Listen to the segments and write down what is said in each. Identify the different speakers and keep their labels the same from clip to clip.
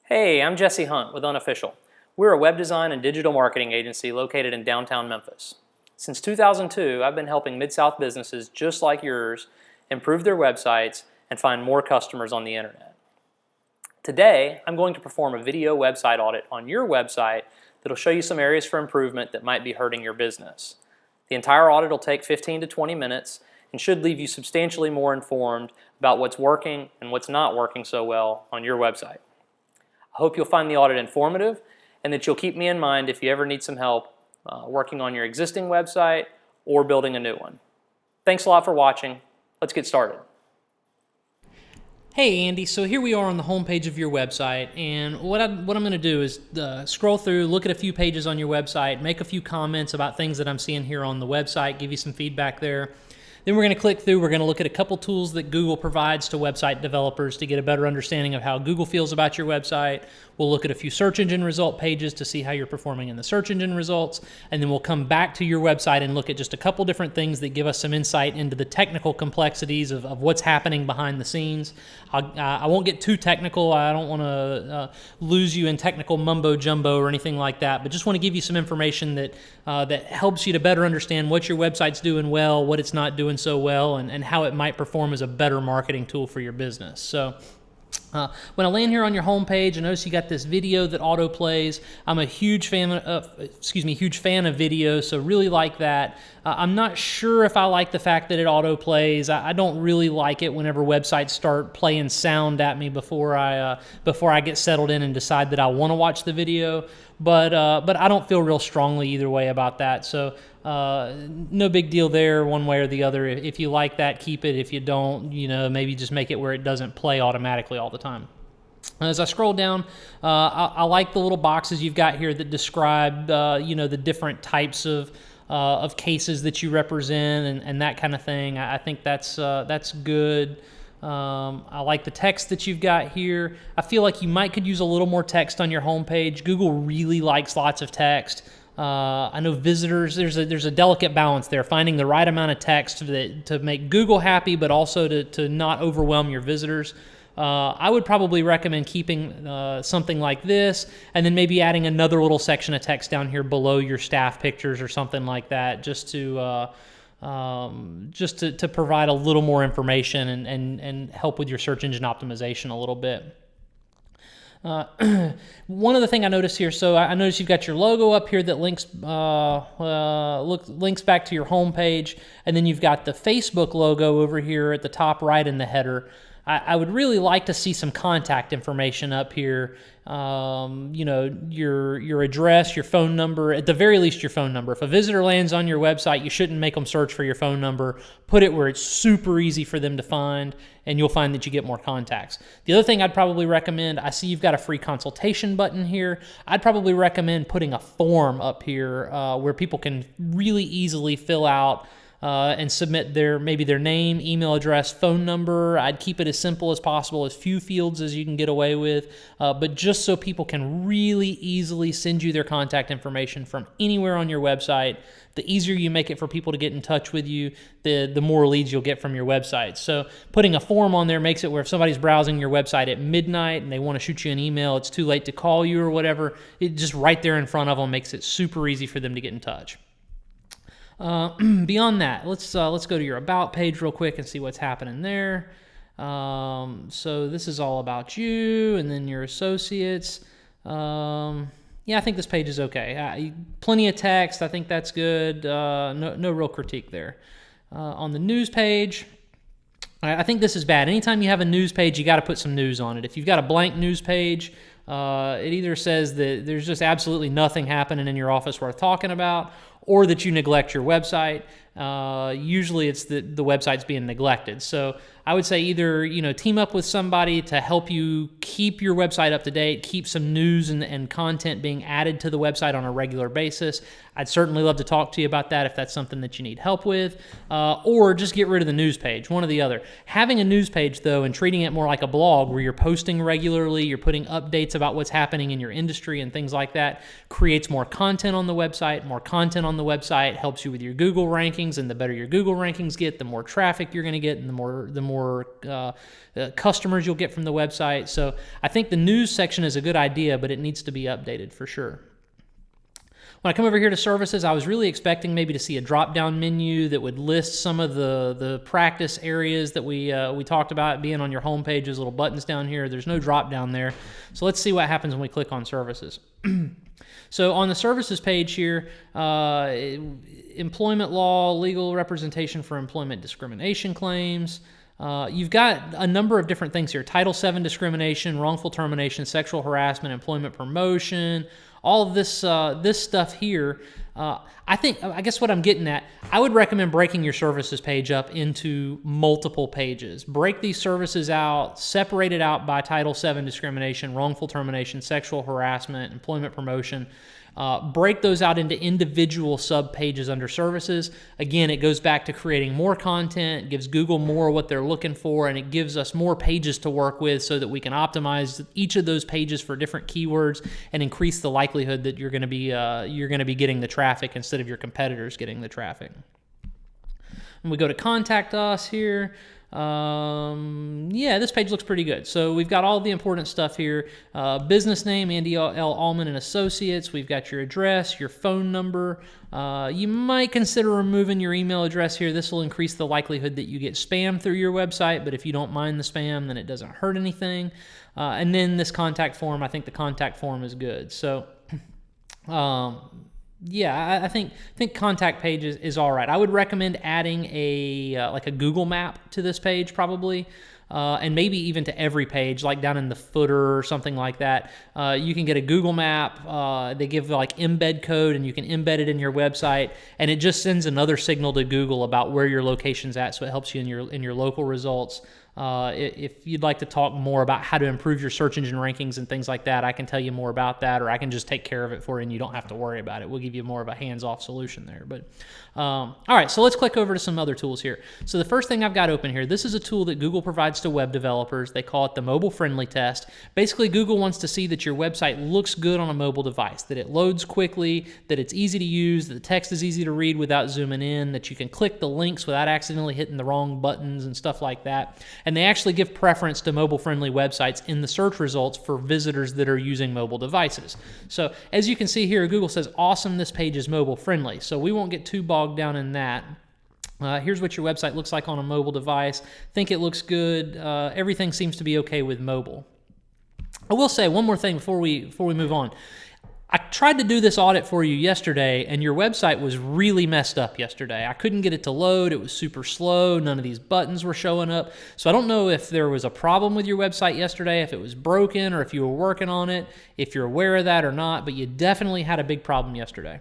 Speaker 1: Hey, I'm Jesse Hunt with Unofficial. We're a web design and digital marketing agency located in downtown Memphis. Since 2002, I've been helping Mid-South businesses just like yours improve their websites and find more customers on the internet. Today, I'm going to perform a video website audit on your website that'll show you some areas for improvement that might be hurting your business. The entire audit will take 15 to 20 minutes and should leave you substantially more informed about what's working and what's not working so well on your website. I hope you'll find the audit informative and that you'll keep me in mind if you ever need some help working on your existing website or building a new one. Thanks a lot for watching. Let's get started.
Speaker 2: Hey Andy, so here we are on the home page of your website, and what I'm going to do is scroll through, look at a few pages on your website, make a few comments about things that I'm seeing here on the website, give you some feedback there. Then we're going to click through, we're going to look at a couple tools that Google provides to website developers to get a better understanding of how Google feels about your website. We'll look at a few search engine result pages to see how you're performing in the search engine results, and then we'll come back to your website and look at just a couple different things that give us some insight into the technical complexities of what's happening behind the scenes. I won't get too technical. I don't want to lose you in technical mumbo jumbo or anything like that, but just want to give you some information that helps you to better understand what your website's doing well, what it's not doing so well, and how it might perform as a better marketing tool for your business. So when I land here on your home page, I notice you got this video that auto plays. I'm a huge fan of video, so really like that. I'm not sure if I like the fact that it auto plays. I don't really like it whenever websites start playing sound at me before I get settled in and decide that I want to watch the video. But I don't feel real strongly either way about that. So no big deal there one way or the other. If you like that, keep it. If you don't, maybe just make it where it doesn't play automatically all the time. As I scroll down, I like the little boxes you've got here that describe the different types of cases that you represent and that kind of thing. I think that's good. I like the text that you've got here. I feel like you could use a little more text on your homepage. Google really likes lots of text. I know visitors, there's a delicate balance there, finding the right amount of text to make Google happy, but also to not overwhelm your visitors. I would probably recommend keeping something like this, and then maybe adding another little section of text down here below your staff pictures or something like that, just to provide a little more information and help with your search engine optimization a little bit. One other thing I noticed here, so I noticed you've got your logo up here that links back to your home page, and then you've got the Facebook logo over here at the top right in the header. I would really like to see some contact information up here. Your address, your phone number, at the very least your phone number. If a visitor lands on your website, you shouldn't make them search for your phone number. Put it where it's super easy for them to find, and you'll find that you get more contacts. The other thing I'd probably recommend, I see you've got a free consultation button here. I'd probably recommend putting a form up here where people can really easily fill out and submit maybe their name, email address, phone number. I'd keep it as simple as possible, as few fields as you can get away with, but just so people can really easily send you their contact information from anywhere on your website. The easier you make it for people to get in touch with you, the more leads you'll get from your website. So putting a form on there makes it where if somebody's browsing your website at midnight and they want to shoot you an email, it's too late to call you or whatever, it just right there in front of them makes it super easy for them to get in touch. Beyond that, let's go to your About page real quick and see what's happening there. So this is all about you and then your associates. Yeah, I think this page is okay. Plenty of text. I think that's good. No real critique there. On the news page, I think this is bad. Anytime you have a news page, you got to put some news on it. If you've got a blank news page, it either says that there's just absolutely nothing happening in your office worth talking about, or that you neglect your website. Usually it's the website's being neglected. So I would say either team up with somebody to help you keep your website up to date, keep some news and content being added to the website on a regular basis. I'd certainly love to talk to you about that if that's something that you need help with, or just get rid of the news page, one or the other. Having a news page though and treating it more like a blog where you're posting regularly, you're putting updates updates about what's happening in your industry and things like that. Creates more content on the website. More content on the website helps you with your Google rankings, and the better your Google rankings get, the more traffic you're going to get, and the more customers you'll get from the website. So I think the news section is a good idea, but it needs to be updated for sure. When I come over here to services, I was really expecting maybe to see a drop-down menu that would list some of the practice areas that we talked about being on your homepage. There's little buttons down here. There's no drop-down there. So let's see what happens when we click on services. So on the services page here, employment law, legal representation for employment discrimination claims. You've got a number of different things here. Title VII discrimination, wrongful termination, sexual harassment, employment promotion, all of this stuff here. I guess what I'm getting at, I would recommend breaking your services page up into multiple pages. Break these services out, separate it out by Title VII discrimination, wrongful termination, sexual harassment, employment promotion. Break those out into individual sub-pages under services. Again, it goes back to creating more content, gives Google more what they're looking for, and it gives us more pages to work with so that we can optimize each of those pages for different keywords and increase the likelihood that you're going to be getting the traffic instead of your competitors getting the traffic. And we go to contact us here. Yeah, this page looks pretty good. So we've got all the important stuff here. Business name, Andy L. Allman and Associates. We've got your address, your phone number. You might consider removing your email address here. This will increase the likelihood that you get spam through your website, but if you don't mind the spam, then it doesn't hurt anything. And then this contact form, I think the contact form is good. So, yeah, I think contact page is all right. I would recommend adding like a Google map to this page probably, and maybe even to every page, like down in the footer or something like that. You can get a Google map. They give like embed code, and you can embed it in your website, and it just sends another signal to Google about where your location's at, so it helps you in your local results. If you'd like to talk more about how to improve your search engine rankings and things like that, I can tell you more about that, or I can just take care of it for you and you don't have to worry about it. We'll give you more of a hands-off solution there. But all right, so let's click over to some other tools here. So the first thing I've got open here, this is a tool that Google provides to web developers. They call it the mobile friendly test. Basically, Google wants to see that your website looks good on a mobile device, that it loads quickly, that it's easy to use, that the text is easy to read without zooming in, that you can click the links without accidentally hitting the wrong buttons and stuff like that. And they actually give preference to mobile-friendly websites in the search results for visitors that are using mobile devices. So as you can see here, Google says, awesome, this page is mobile-friendly. So we won't get too bogged down in that. Here's what your website looks like on a mobile device. Think it looks good. Everything seems to be okay with mobile. I will say one more thing before we move on. I tried to do this audit for you yesterday, and your website was really messed up yesterday. I couldn't get it to load. It was super slow. None of these buttons were showing up. So I don't know if there was a problem with your website yesterday, if it was broken, or if you were working on it, if you're aware of that or not, but you definitely had a big problem yesterday.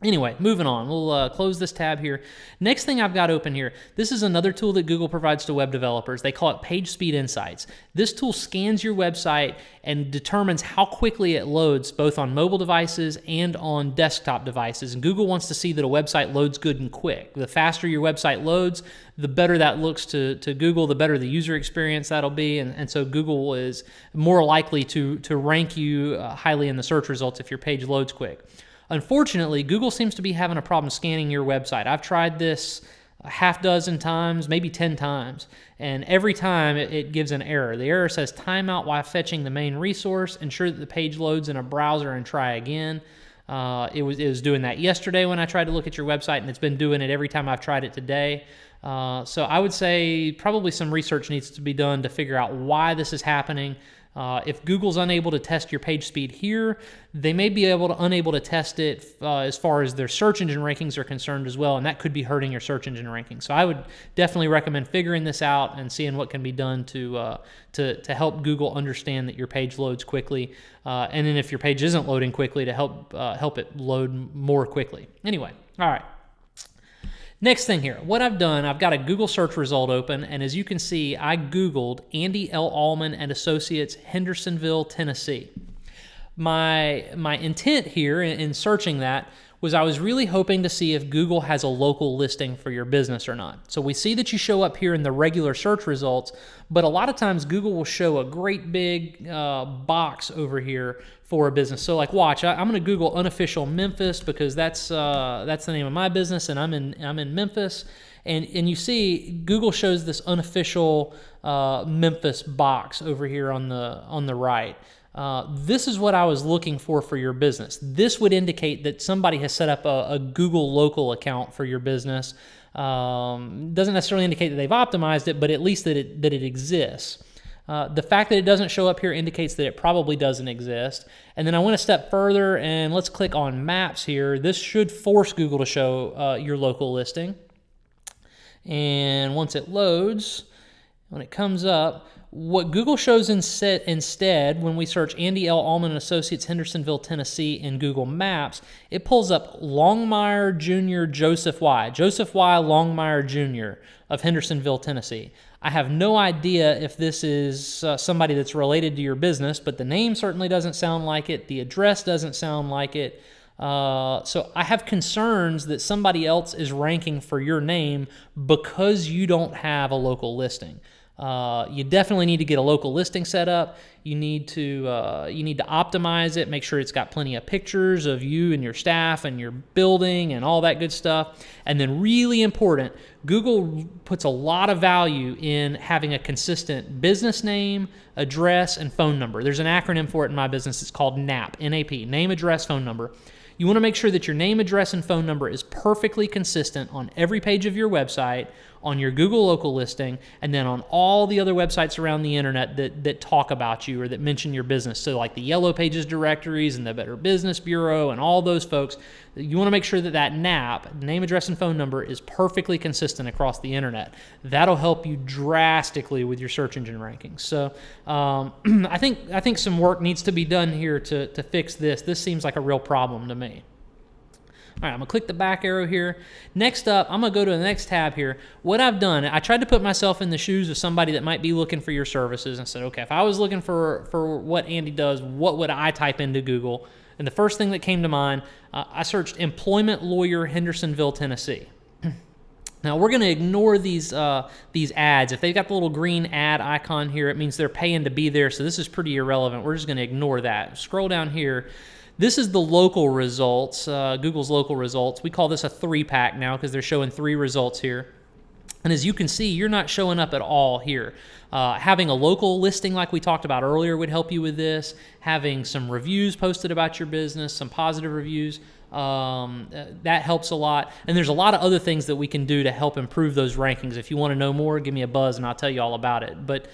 Speaker 2: Anyway, moving on. We'll close this tab here. Next thing I've got open here, this is another tool that Google provides to web developers. They call it Page Speed Insights. This tool scans your website and determines how quickly it loads, both on mobile devices and on desktop devices. And Google wants to see that a website loads good and quick. The faster your website loads, the better that looks to Google, the better the user experience that'll be. And so Google is more likely to rank you highly in the search results if your page loads quick. Unfortunately, Google seems to be having a problem scanning your website. I've tried this a half dozen times, maybe 10 times, and every time it gives an error. The error says timeout while fetching the main resource, ensure that the page loads in a browser and try again. It was doing that yesterday when I tried to look at your website, and it's been doing it every time I've tried it today. So I would say probably some research needs to be done to figure out why this is happening. If Google's unable to test your page speed here, they may be unable to test it as far as their search engine rankings are concerned as well, and that could be hurting your search engine rankings. So I would definitely recommend figuring this out and seeing what can be done to help Google understand that your page loads quickly, and then if your page isn't loading quickly, to help it load more quickly. Anyway, all right. Next thing here, what I've done, I've got a Google search result open, and as you can see, I Googled Andy L. Allman and Associates, Hendersonville, Tennessee. My intent here in searching that was I was really hoping to see if Google has a local listing for your business or not. So we see that you show up here in the regular search results, but a lot of times Google will show a great big box over here for a business. So like watch, I'm going to Google Unofficial Memphis because that's the name of my business, and I'm in Memphis. And you see Google shows this Unofficial Memphis box over here on the right. This is what I was looking for your business. This would indicate that somebody has set up a Google local account for your business. Doesn't necessarily indicate that they've optimized it, but at least that it exists. The fact that it doesn't show up here indicates that it probably doesn't exist. And then I went a step further, and let's click on Maps here. This should force Google to show your local listing. And once it loads, when it comes up, what Google shows instead, when we search Andy L. Allman and Associates, Hendersonville, Tennessee in Google Maps, it pulls up Longmire Jr. Joseph Y. Joseph Y. Longmire Jr. of Hendersonville, Tennessee. I have no idea if this is somebody that's related to your business, but the name certainly doesn't sound like it. The address doesn't sound like it. So I have concerns that somebody else is ranking for your name because you don't have a local listing. You definitely need to get a local listing set up. You need to optimize it, make sure it's got plenty of pictures of you and your staff and your building and all that good stuff. And then really important, Google puts a lot of value in having a consistent business name, address, and phone number. There's an acronym for it in my business. It's called NAP, N-A-P, name, address, phone number. You want to make sure that your name, address, and phone number is perfectly consistent on every page of your website, on your Google local listing, and then on all the other websites around the internet that talk about you or that mention your business. So like the Yellow Pages directories and the Better Business Bureau and all those folks, you want to make sure that NAP, name, address, and phone number, is perfectly consistent across the internet. That'll help you drastically with your search engine rankings. So I think some work needs to be done here to fix this. This seems like a real problem to me. All right, I'm going to click the back arrow here. Next up, I'm going to go to the next tab here. What I've done, I tried to put myself in the shoes of somebody that might be looking for your services and said, okay, if I was looking for what Andy does, what would I type into Google? And the first thing that came to mind, I searched employment lawyer, Hendersonville, Tennessee. Now, we're going to ignore these ads. If they've got the little green ad icon here, it means they're paying to be there, so this is pretty irrelevant. We're just going to ignore that. Scroll down here. This is the local results, Google's local results. We call this a 3-pack now because they're showing 3 results here. And as you can see, you're not showing up at all here. Having a local listing like we talked about earlier would help you with this. Having some reviews posted about your business, some positive reviews, that helps a lot. And there's a lot of other things that we can do to help improve those rankings. If you want to know more, give me a buzz and I'll tell you all about it. But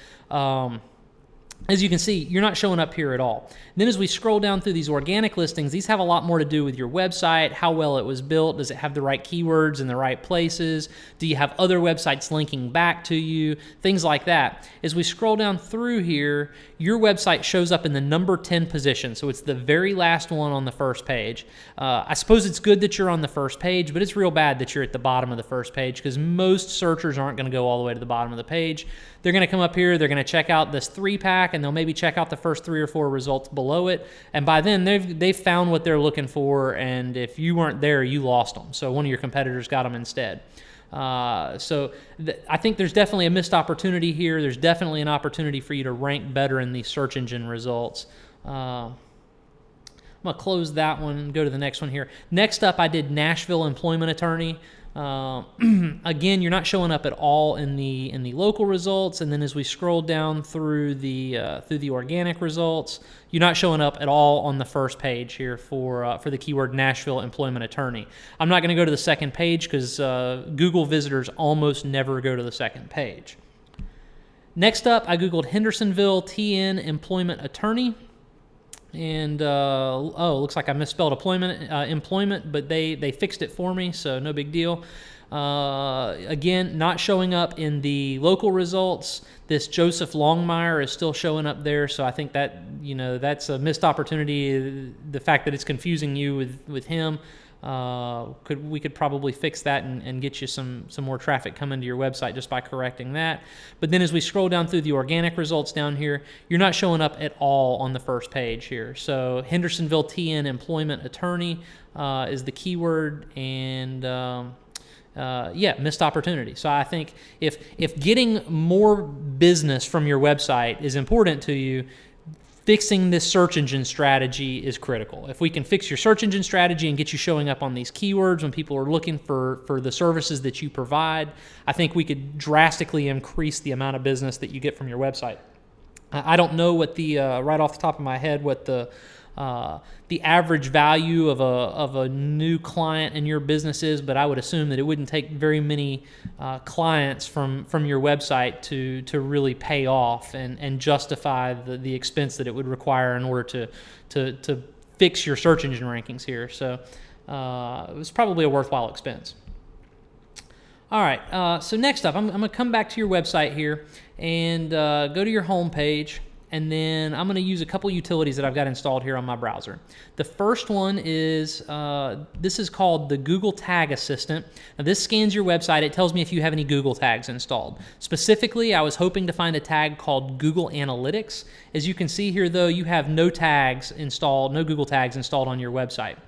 Speaker 2: as you can see, you're not showing up here at all. Then as we scroll down through these organic listings, these have a lot more to do with your website, how well it was built, does it have the right keywords in the right places, do you have other websites linking back to you, things like that. As we scroll down through here, your website shows up in the number 10 position, so it's the very last one on the first page. I suppose it's good that you're on the first page, but it's real bad that you're at the bottom of the first page because most searchers aren't going to go all the way to the bottom of the page. They're going to come up here, they're going to check out this 3-pack, and they'll maybe check out the first 3 or 4 results below it, and by then they've found what they're looking for, and if you weren't there, you lost them. So one of your competitors got them instead. I think there's definitely a missed opportunity here. There's definitely an opportunity for you to rank better in these search engine results. I'm going to close that one and go to the next one here. Next up, I did Nashville Employment Attorney. Again, you're not showing up at all in the local results, and then as we scroll down through the organic results, you're not showing up at all on the first page here for the keyword Nashville Employment Attorney. I'm not going to go to the second page because Google visitors almost never go to the second page. Next up, I Googled Hendersonville TN Employment Attorney. And, looks like I misspelled employment, but they fixed it for me, so no big deal. Again, not showing up in the local results. This Joseph Longmire is still showing up there, so I think that, that's a missed opportunity, the fact that it's confusing you with him. We could probably fix that and get you some more traffic coming to your website just by correcting that. But then as we scroll down through the organic results down here, you're not showing up at all on the first page here. So Hendersonville TN employment attorney is the keyword, and missed opportunity. So I think if getting more business from your website is important to you, fixing this search engine strategy is critical. If we can fix your search engine strategy and get you showing up on these keywords when people are looking for the services that you provide, I think we could drastically increase the amount of business that you get from your website. I don't know what right off the top of my head what the average value of a new client in your business is, but I would assume that it wouldn't take very many clients from your website to really pay off and justify the expense that it would require in order to fix your search engine rankings here. So it was probably a worthwhile expense. All right, so next up, I'm going to come back to your website here and go to your home page. And then I'm going to use a couple utilities that I've got installed here on my browser. The first one is, this is called the Google Tag Assistant. Now this scans your website. It tells me if you have any Google tags installed. Specifically, I was hoping to find a tag called Google Analytics. As you can see here, though, you have no tags installed, no Google tags installed on your website.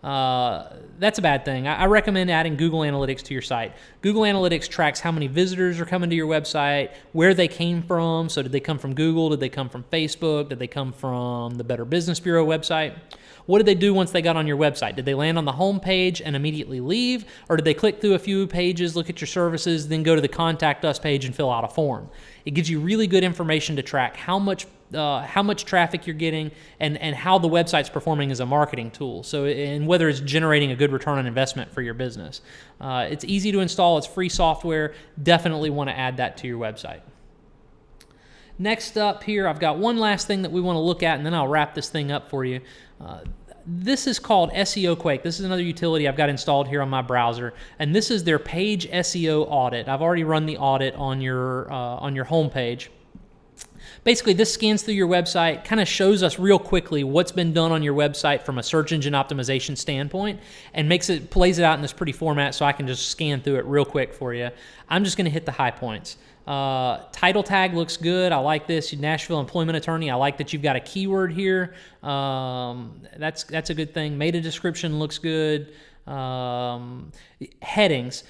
Speaker 2: That's a bad thing. I recommend adding Google Analytics to your site. Google Analytics tracks how many visitors are coming to your website, where they came from. So did they come from Google? Did they come from Facebook? Did they come from the Better Business Bureau website? What did they do once they got on your website? Did they land on the home page and immediately leave? Or did they click through a few pages, look at your services, then go to the Contact Us page and fill out a form? It gives you really good information to track how much traffic you're getting and how the website's performing as a marketing tool. So, and whether it's generating a good return on investment for your business. It's easy to install. It's free software. Definitely want to add that to your website. Next up here, I've got one last thing that we want to look at, and then I'll wrap this thing up for you. This is called SEO Quake. This is another utility I've got installed here on my browser, and this is their page SEO audit. I've already run the audit on your home page. Basically, this scans through your website, kind of shows us real quickly what's been done on your website from a search engine optimization standpoint, and plays it out in this pretty format so I can just scan through it real quick for you. I'm just going to hit the high points. Title tag looks good. I like this. Nashville employment attorney. I like that you've got a keyword here. That's a good thing. Meta description looks good. Headings.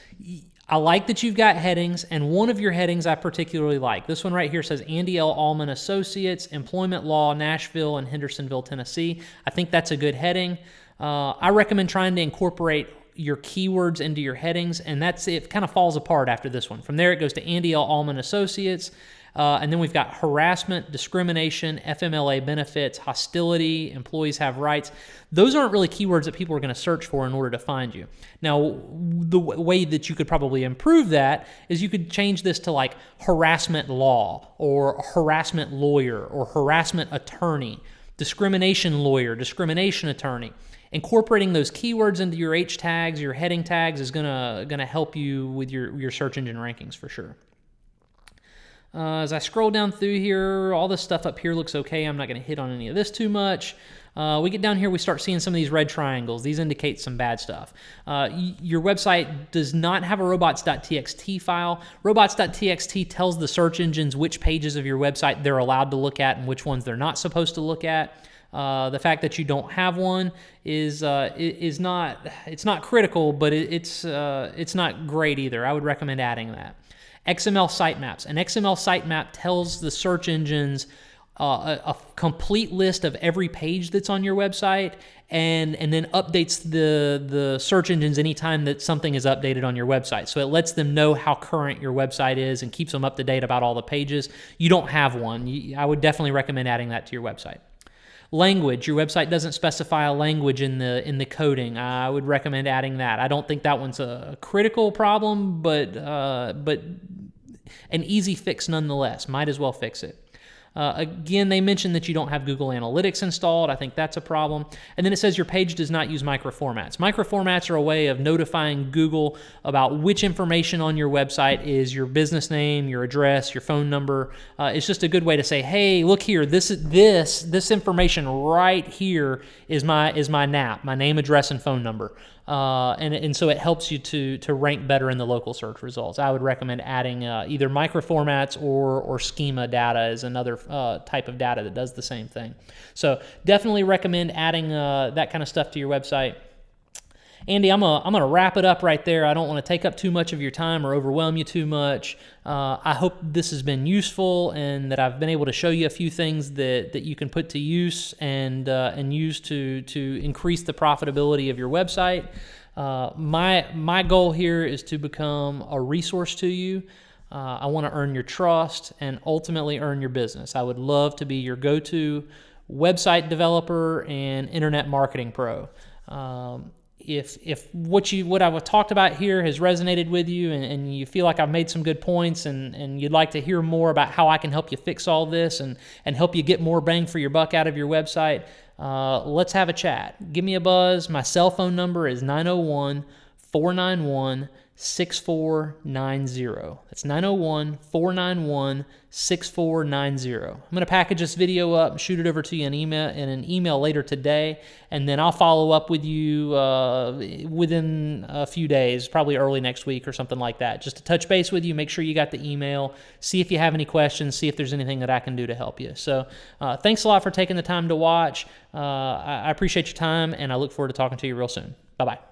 Speaker 2: I like that you've got headings, and one of your headings I particularly like. This one right here says Andy L. Allman Associates, Employment Law, Nashville and Hendersonville, Tennessee. I think that's a good heading. I recommend trying to incorporate your keywords into your headings, and that's it. Kind of falls apart after this one. From there, it goes to Andy L. Allman Associates, and then we've got harassment, discrimination, FMLA benefits, hostility, employees have rights. Those aren't really keywords that people are going to search for in order to find you. Now, the way that you could probably improve that is you could change this to like harassment law or harassment lawyer or harassment attorney, discrimination lawyer, discrimination attorney. Incorporating those keywords into your H tags, your heading tags, is gonna help you with your search engine rankings for sure. As I scroll down through here, all this stuff up here looks okay. I'm not going to hit on any of this too much. We get down here, we start seeing some of these red triangles. These indicate some bad stuff. Your website does not have a robots.txt file. Robots.txt tells the search engines which pages of your website they're allowed to look at and which ones they're not supposed to look at. The fact that you don't have one is not, it's not critical, but it's not great either. I would recommend adding that. XML sitemaps. An XML sitemap tells the search engines a complete list of every page that's on your website, and then updates the search engines anytime that something is updated on your website. So it lets them know how current your website is and keeps them up to date about all the pages. You don't have one. I would definitely recommend adding that to your website. Language. Your website doesn't specify a language in the coding. I would recommend adding that. I don't think that one's a critical problem, but an easy fix nonetheless. Might as well fix it. Again, they mentioned that you don't have Google Analytics installed. I think that's a problem. And then it says your page does not use microformats. Microformats are a way of notifying Google about which information on your website is your business name, your address, your phone number. It's just a good way to say, hey, look here, this information right here is my NAP, my name, address, and phone number. and so it helps you to rank better in the local search results. I would recommend adding either microformats or schema data as another type of data that does the same thing. So definitely recommend adding that kind of stuff to your website. Andy, I'm gonna wrap it up right there. I don't want to take up too much of your time or overwhelm you too much. I hope this has been useful and that I've been able to show you a few things that you can put to use and use to increase the profitability of your website. My goal here is to become a resource to you. I want to earn your trust and ultimately earn your business. I would love to be your go-to website developer and internet marketing pro. If what I've talked about here has resonated with you and you feel like I've made some good points and you'd like to hear more about how I can help you fix all this and help you get more bang for your buck out of your website, let's have a chat. Give me a buzz. My cell phone number is 901-491-6490. That's 901-491-6490. I'm going to package this video up and shoot it over to you in an email later today, and then I'll follow up with you within a few days, probably early next week or something like that, just to touch base with you, make sure you got the email, see if you have any questions, see if there's anything that I can do to help you. So thanks a lot for taking the time to watch. I appreciate your time, and I look forward to talking to you real soon. Bye-bye.